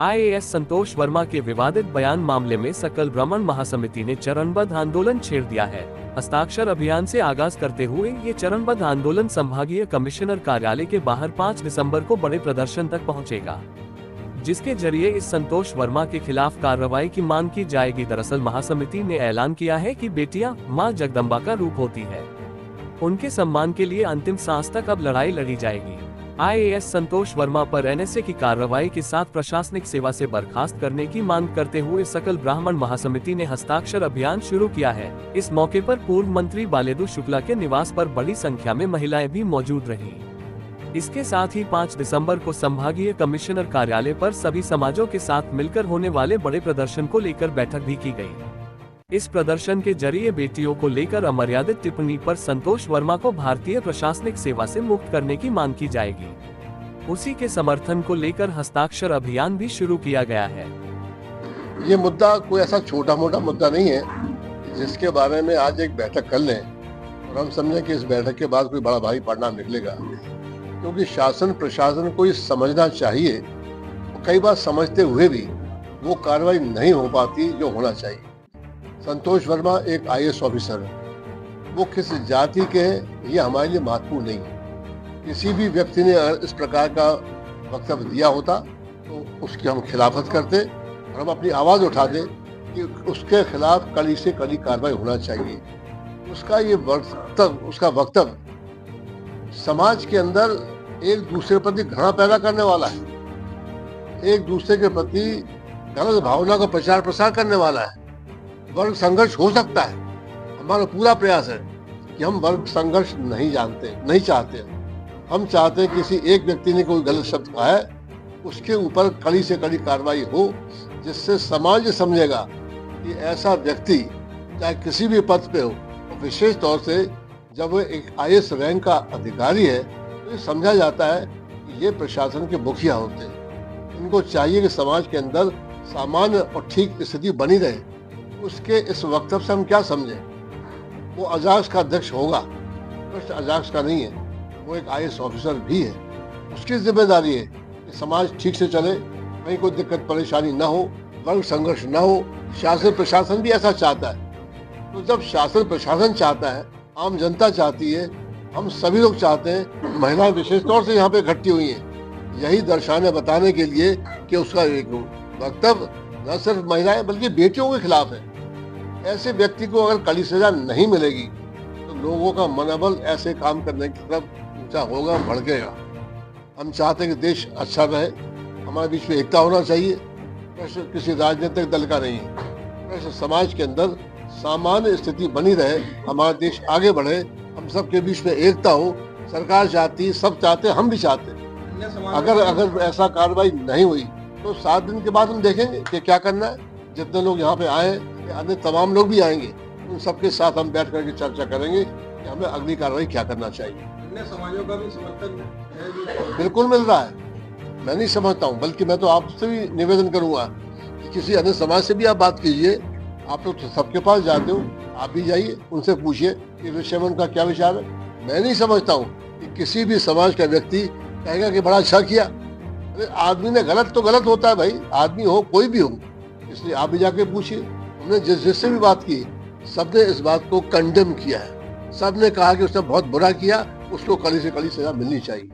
IAS संतोष वर्मा के विवादित बयान मामले में सकल ब्राह्मण महासमिति ने चरणबद्ध आंदोलन छेड़ दिया है। हस्ताक्षर अभियान से आगाज करते हुए ये चरणबद्ध आंदोलन संभागीय कमिश्नर कार्यालय के बाहर 5 दिसंबर को बड़े प्रदर्शन तक पहुंचेगा, जिसके जरिए इस संतोष वर्मा के खिलाफ कार्रवाई की मांग की जाएगी। दरअसल महासमिति ने ऐलान किया है कि बेटियां मां जगदम्बा का रूप होती है, उनके सम्मान के लिए अंतिम सांस तक अब लड़ाई लड़ी जाएगी। आईएएस संतोष वर्मा पर एनएसए की कार्रवाई के साथ प्रशासनिक सेवा से बर्खास्त करने की मांग करते हुए सकल ब्राह्मण महासमिति ने हस्ताक्षर अभियान शुरू किया है। इस मौके पर पूर्व मंत्री बालेदु शुक्ला के निवास पर बड़ी संख्या में महिलाएं भी मौजूद रहीं। इसके साथ ही 5 दिसंबर को संभागीय कमिश्नर कार्यालय पर सभी समाजों के साथ मिलकर होने वाले बड़े प्रदर्शन को लेकर बैठक भी की गई। इस प्रदर्शन के जरिए बेटियों को लेकर अमर्यादित टिप्पणी पर संतोष वर्मा को भारतीय प्रशासनिक सेवा से मुक्त करने की मांग की जाएगी। उसी के समर्थन को लेकर हस्ताक्षर अभियान भी शुरू किया गया है। ये मुद्दा कोई ऐसा छोटा मोटा मुद्दा नहीं है जिसके बारे में आज एक बैठक कर लें और हम समझें कि इस बैठक के बाद कोई बड़ा भारी परिणाम निकलेगा, क्योंकि शासन प्रशासन को ये समझना चाहिए। कई बार समझते हुए भी वो कार्रवाई नहीं हो पाती जो होना चाहिए। संतोष वर्मा एक आईएएस ऑफिसर है, वो किस जाति के हैं ये हमारे लिए महत्वपूर्ण नहीं है। किसी भी व्यक्ति ने अगर इस प्रकार का वक्तव्य दिया होता तो उसकी हम खिलाफत करते और हम अपनी आवाज़ उठाते कि उसके खिलाफ कड़ी से कड़ी कार्रवाई होना चाहिए। उसका ये वक्तव्य समाज के अंदर एक दूसरे के प्रति घृणा पैदा करने वाला है, एक दूसरे के प्रति गलत भावना का प्रचार प्रसार करने वाला है। वर्ग संघर्ष हो सकता है, हमारा पूरा प्रयास है कि हम वर्ग संघर्ष नहीं चाहते। हम चाहते हैं किसी एक व्यक्ति ने कोई गलत शब्द कहा है उसके ऊपर कड़ी से कड़ी कार्रवाई हो, जिससे समाज समझेगा कि ऐसा व्यक्ति चाहे किसी भी पद पे हो, और विशेष तौर से जब वो एक आईएएस रैंक का अधिकारी है तो ये समझा जाता है कि ये प्रशासन के मुखिया होते हैं। इनको चाहिए कि समाज के अंदर सामान्य और ठीक स्थिति बनी रहे। उसके इस वक्तव्य से हम क्या समझें? वो अजाक्स का अध्यक्ष होगा, प्रश्न अजाक्स का नहीं है, वो एक आईएएस ऑफिसर भी है। उसकी जिम्मेदारी है कि समाज ठीक से चले, कहीं कोई दिक्कत परेशानी ना हो, वर्ग संघर्ष ना हो। शासन प्रशासन भी ऐसा चाहता है। तो जब शासन प्रशासन चाहता है, आम जनता चाहती है, हम सभी लोग चाहते हैं, महिलाएं विशेष तौर से यहाँ पे इकट्ठी हुई हैं, यही दर्शाने बताने के लिए कि उसका एक वक्तव्य न सिर्फ महिलाएं बल्कि बेटियों के खिलाफ है। ऐसे व्यक्ति को अगर कड़ी सजा नहीं मिलेगी तो लोगों का मनोबल ऐसे काम करने की तरफ ऊंचा होगा, भड़केगा। हम चाहते हैं कि देश अच्छा रहे, हमारे बीच में एकता होना चाहिए। प्रश्न किसी राजनीतिक दल का नहीं है, प्रश्न समाज के अंदर सामान्य स्थिति बनी रहे, हमारा देश आगे बढ़े, हम सबके बीच में एकता हो। सरकार चाहती, सब चाहते, हम भी चाहते। अगर ऐसा कार्रवाई नहीं हुई तो 7 दिन के बाद हम देखेंगे कि क्या करना है। जितने लोग यहाँ पे आए, अन्य तमाम लोग भी आएंगे, उन सबके साथ हम बैठ करके चर्चा करेंगे कि हमें अगली कार्रवाई क्या करना चाहिए। अन्य समाजों का भी समर्थन है? बिल्कुल मिल रहा है, मैं नहीं समझता हूँ, बल्कि मैं तो आपसे भी निवेदन करूंगा कि किसी अन्य समाज से भी आप बात कीजिए। आप लोग तो सबके पास जाते हो, आप भी जाइए, उनसे पूछिए कि विषय में उनका क्या विचार है। मैं नहीं समझता हूँ कि किसी भी समाज का व्यक्ति कहेगा कि बड़ा अच्छा किया। अरे आदमी ने गलत तो गलत होता है भाई, आदमी हो कोई भी हो, इसलिए आप भी जाके पूछिए। हमने जिससे भी बात की, सबने इस बात को कंडेम किया है, सबने कहा कि उसने बहुत बुरा किया, उसको कड़ी से कड़ी सजा मिलनी चाहिए।